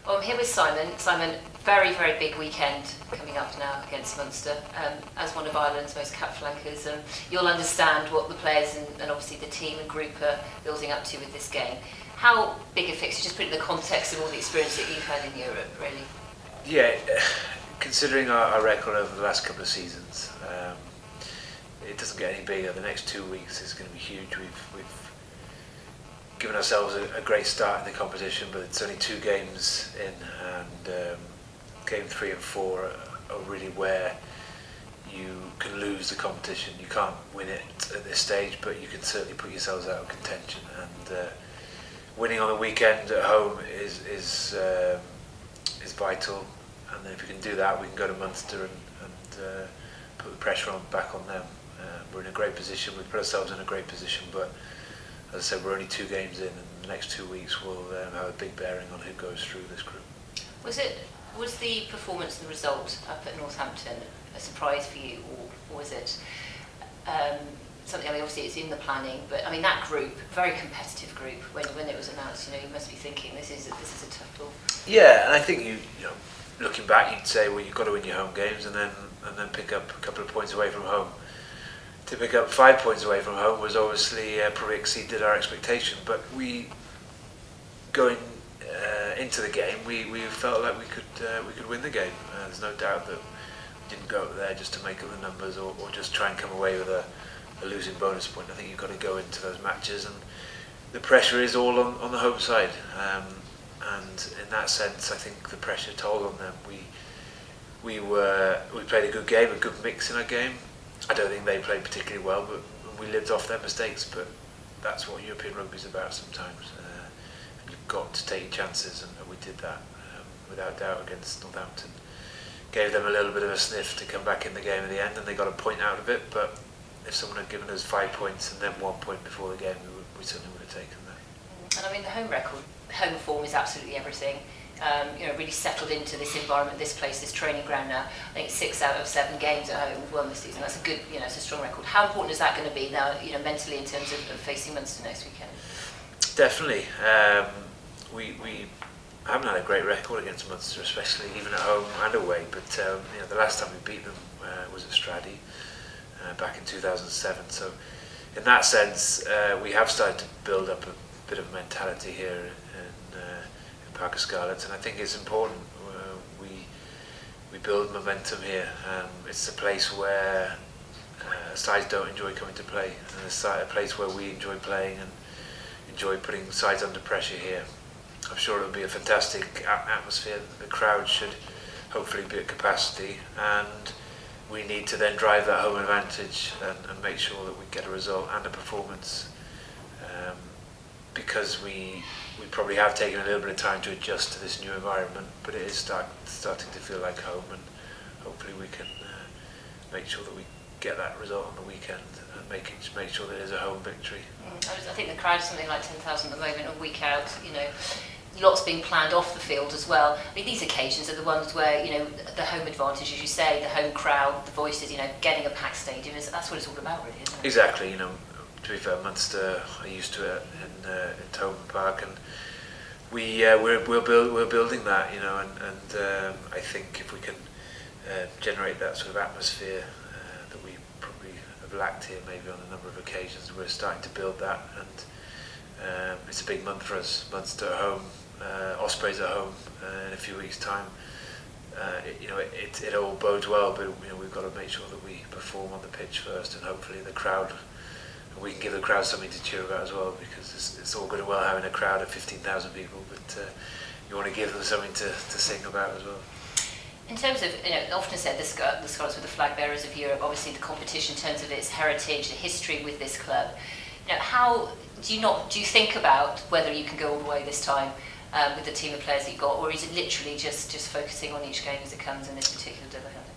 Well, I'm here with Simon. Simon, very, very big weekend coming up now against Munster. As one of Ireland's most capped flankers, you'll understand what the players and obviously the team and group are building up to with this game. How big a fixture, just put it in the context of all the experience that you've had in Europe, really? Yeah, considering our record over the last couple of seasons, it doesn't get any bigger. The next 2 weeks is going to be huge. We've given ourselves a great start in the competition, but it's only 2 games in, and game 3 and 4 are really where you can lose the competition. You can't win it at this stage, but you can certainly put yourselves out of contention. And winning on the weekend at home is vital. And then if we can do that, we can go to Munster and put the pressure back on them. We're in a great position. We've put ourselves in a great position, but as I said, we're only 2 games in, and the next 2 weeks will have a big bearing on who goes through this group. Was the performance and the result up at Northampton a surprise for you, or was it something? I mean, obviously it's in the planning, but I mean that group, very competitive group. When it was announced, you must be thinking this is a tough ball. Yeah, and I think you know, looking back, you'd say, well, you've got to win your home games and then pick up a couple of points away from home. To pick up 5 points away from home was obviously probably exceeded our expectation, but we going into the game, we felt like we could win the game. There's no doubt that we didn't go up there just to make up the numbers or just try and come away with a losing bonus point. I think you've got to go into those matches, and the pressure is all on the home side. And in that sense, I think the pressure told on them. We played a good game, a good mix in our game. I don't think they played particularly well, but we lived off their mistakes. But that's what European rugby is about sometimes. You've got to take your chances, and we did that without doubt against Northampton. Gave them a little bit of a sniff to come back in the game at the end, and they got a point out of it. But if someone had given us 5 points and then 1 point before the game, we certainly would have taken that. And I mean, the home record, home form is absolutely everything. Really settled into this environment, this place, this training ground now. I think 6 out of 7 games at home we've won this season. That's a good, it's a strong record. How important is that going to be now, mentally in terms of facing Munster next weekend? Definitely. We haven't had a great record against Munster, especially even at home and away. But the last time we beat them was at Easterby back in 2007. So in that sense, we have started to build up a bit of mentality here in Parc y Scarlets, and I think it's important we build momentum here. It's a place where sides don't enjoy coming to play, and it's a place where we enjoy playing and enjoy putting sides under pressure here. I'm sure it'll be a fantastic atmosphere. The crowd should hopefully be at capacity, and we need to then drive that home advantage and make sure that we get a result and a performance, because we probably have taken a little bit of time to adjust to this new environment, but it is starting to feel like home, and hopefully we can make sure that we get that result on the weekend and make sure that it is a home victory. I think the crowd is something like 10,000 at the moment, a week out. Lots being planned off the field as well. I mean, these occasions are the ones where the home advantage, as you say, the home crowd, the voices, getting a packed stadium, that's what it's all about, really, isn't it? Exactly. To be fair, Munster are used to it in Thomond Park, and we're building that, and I think if we can generate that sort of atmosphere that we probably have lacked here, maybe on a number of occasions, we're starting to build that, and it's a big month for us. Munster at home, Ospreys at home in a few weeks' time. It all bodes well, but we've got to make sure that we perform on the pitch first, and hopefully the crowd. We can give the crowd something to cheer about as well, because it's all good and well having a crowd of 15,000 people, but you want to give them something to sing about as well. In terms of, often said the Scarlets were the flag bearers of Europe, obviously the competition in terms of its heritage, the history with this club. How do you think about whether you can go all the way this time with the team of players that you've got, or is it literally just focusing on each game as it comes in this particular double header?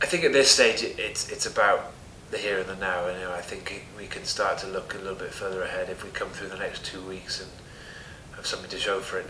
I think at this stage it's about the here and the now, and I think we can start to look a little bit further ahead if we come through the next 2 weeks and have something to show for it.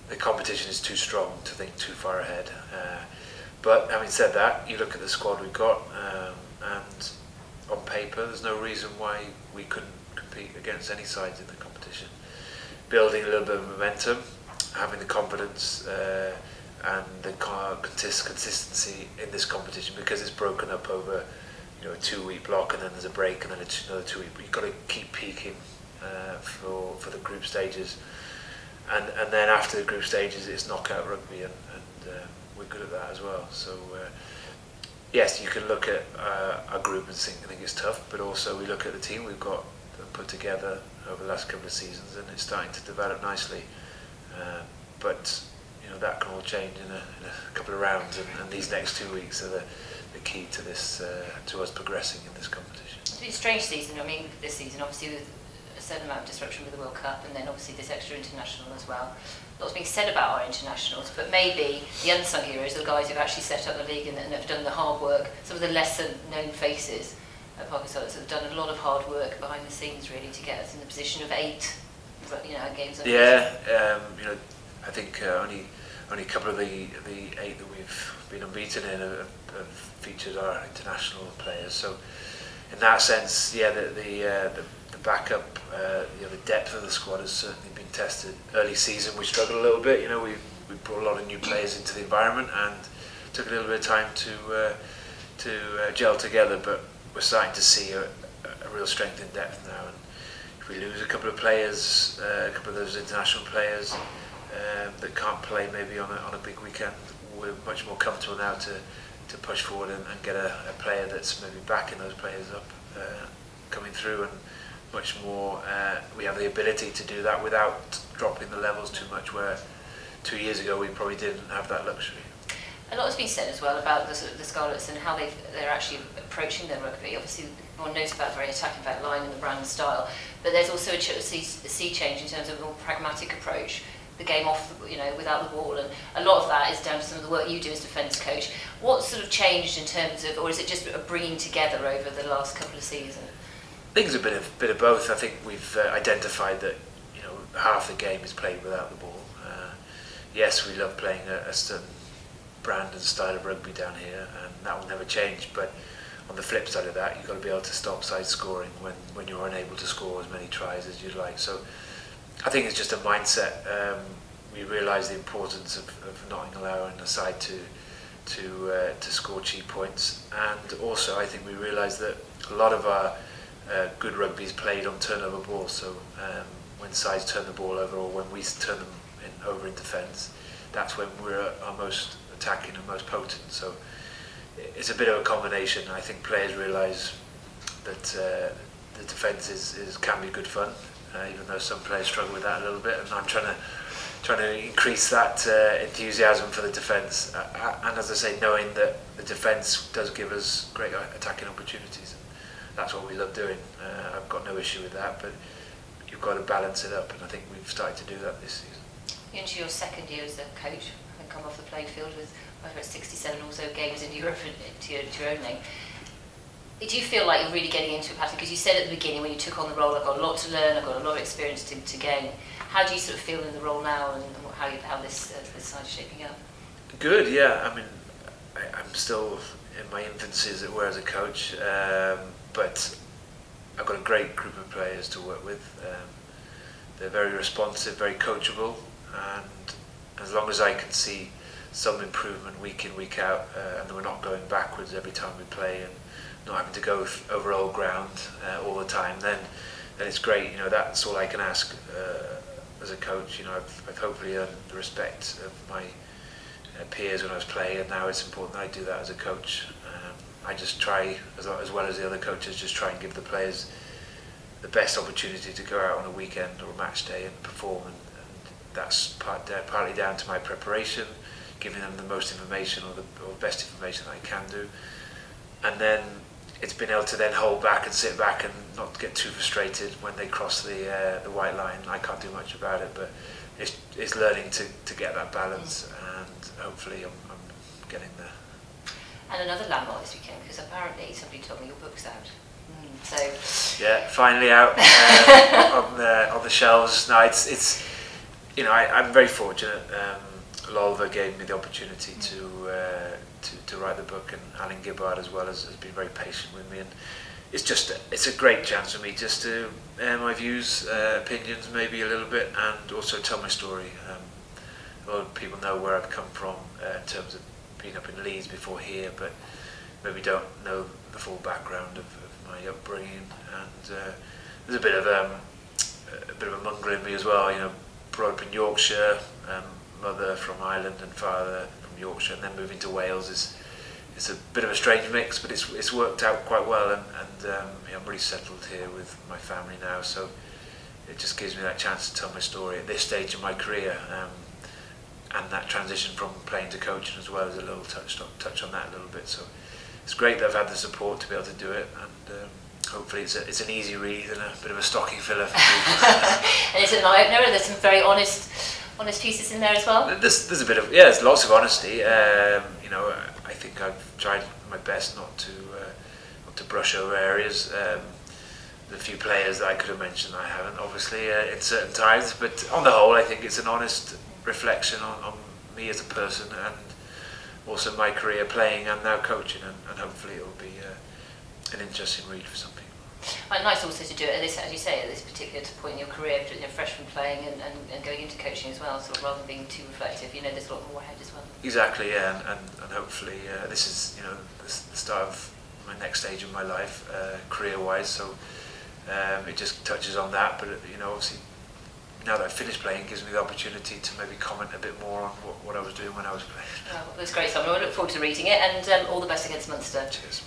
The competition is too strong to think too far ahead, but having said that, you look at the squad we've got, and on paper there's no reason why we couldn't compete against any sides in the competition. Building a little bit of momentum, having the confidence and the consistency in this competition, because it's broken up over a 2-week block, and then there's a break, and then another 2 week. But you've got to keep peaking for the group stages, and then after the group stages, it's knockout rugby, and we're good at that as well. So yes, you can look at our group and think it's tough, but also we look at the team we've got put together over the last couple of seasons, and it's starting to develop nicely. But that can all change in a couple of rounds, and these next 2 weeks are the key to this, to us progressing in this competition. It's been a strange season. I mean, this season, obviously, with a certain amount of disruption with the World Cup, and then obviously this extra international as well. Lots being said about our internationals, but maybe the unsung heroes are the guys who've actually set up the league and have done the hard work. Some of the lesser known faces at Parc y Scarlets have done a lot of hard work behind the scenes, really, to get us in the position of 8, games. Yeah, I think only a couple of the 8 that we've been unbeaten in have featured our international players. So in that sense, yeah, the backup, the depth of the squad has certainly been tested. Early season we struggled a little bit. We brought a lot of new players into the environment, and it took a little bit of time to gel together. But we're starting to see a real strength in depth now. And if we lose a couple of players, a couple of those international players that can't play maybe on a big weekend, we're much more comfortable now to push forward and get a player that's maybe backing those players up coming through, and much more we have the ability to do that without dropping the levels too much, where 2 years ago we probably didn't have that luxury. A lot has been said as well about the Scarlets and how they're actually approaching their rugby. Obviously, everyone knows about the very attacking back line and the brand style, but there's also a sea change in terms of a more pragmatic approach. The game off, without the ball, and a lot of that is down to some of the work you do as defence coach. What sort of changed in terms of, or is it just a bringing together over the last couple of seasons? I think it's a bit of both. I think we've identified that half the game is played without the ball. Yes, we love playing a certain brand and style of rugby down here, and that will never change. But on the flip side of that, you've got to be able to stop side scoring when you're unable to score as many tries as you'd like. So I think it's just a mindset. We realise the importance of not allowing a side to score cheap points, and also I think we realise that a lot of our good rugby is played on turnover ball. So when sides turn the ball over, or when we turn them over in defence, that's when we're our most attacking and most potent. So it's a bit of a combination. I think players realise that the defence can be good fun. Even though some players struggle with that a little bit, and I'm trying to increase that enthusiasm for the defence, and as I say, knowing that the defence does give us great attacking opportunities. That's what we love doing. I've got no issue with that, but you've got to balance it up, and I think we've started to do that this season. You're into your second year as a coach, and come off the playing field with over 67 or so games in Europe to your own name. Do you feel like you're really getting into a pattern? Because you said at the beginning when you took on the role, I've got a lot to learn, I've got a lot of experience to gain. How do you sort of feel in the role now, and how this side is shaping up? Good, yeah. I mean, I'm still in my infancy, as it were, as a coach, but I've got a great group of players to work with. They're very responsive, very coachable, and as long as I can see some improvement week in, week out, and we're not going backwards every time we play, and not having to go over old ground all the time, then it's great. That's all I can ask as a coach. I've hopefully earned the respect of my peers when I was playing, and now it's important that I do that as a coach. I just try, as well as the other coaches, just try and give the players the best opportunity to go out on a weekend or a match day and perform, and that's partly down to my preparation, giving them the most information or the best information that I can do, and then it's been able to then hold back and sit back and not get too frustrated when they cross the white line. I can't do much about it, but it's learning to get that balance, and hopefully I'm getting there. And another landmark this weekend, because apparently somebody told me your book's out. So yeah, finally out on the shelves. No, it's I'm very fortunate. Lolva gave me the opportunity to write the book, and Alan Gibbard as well has been very patient with me, and it's a great chance for me just to air my views, opinions maybe a little bit, and also tell my story. people know where I've come from in terms of being up in Leeds before here, but maybe don't know the full background of my upbringing. And there's a bit of a mongrel in me as well. You know, brought up in Yorkshire, mother from Ireland and father from Yorkshire, and then moving to Wales is a bit of a strange mix, but it's worked out quite well, and I'm really settled here with my family now, so it just gives me that chance to tell my story at this stage of my career, and that transition from playing to coaching as well is a little touch on that a little bit. So it's great that I've had the support to be able to do it, and hopefully it's an easy read and a bit of a stocking filler for me. And it's an eye-opener, and there's some very honest pieces in there as well. There's a bit of, there's lots of honesty. You know, I think I've tried my best not to brush over areas. The few players that I could have mentioned I haven't, obviously, in certain times, but on the whole I think it's an honest reflection on me as a person, and also my career playing and now coaching, and hopefully it will be an interesting read for some people. And nice also to do it at this, as you say, at this particular point in your career, you know, fresh from playing and going into coaching as well, so rather than being too reflective, you know, there's a lot more ahead as well. Exactly, yeah, and hopefully this is, you know, the start of my next stage of my life, career-wise, so it just touches on that, but you know, obviously now that I've finished playing, it gives me the opportunity to maybe comment a bit more on what I was doing when I was playing. Well, that's great, Simon. I look forward to reading it, and all the best against Munster. Cheers.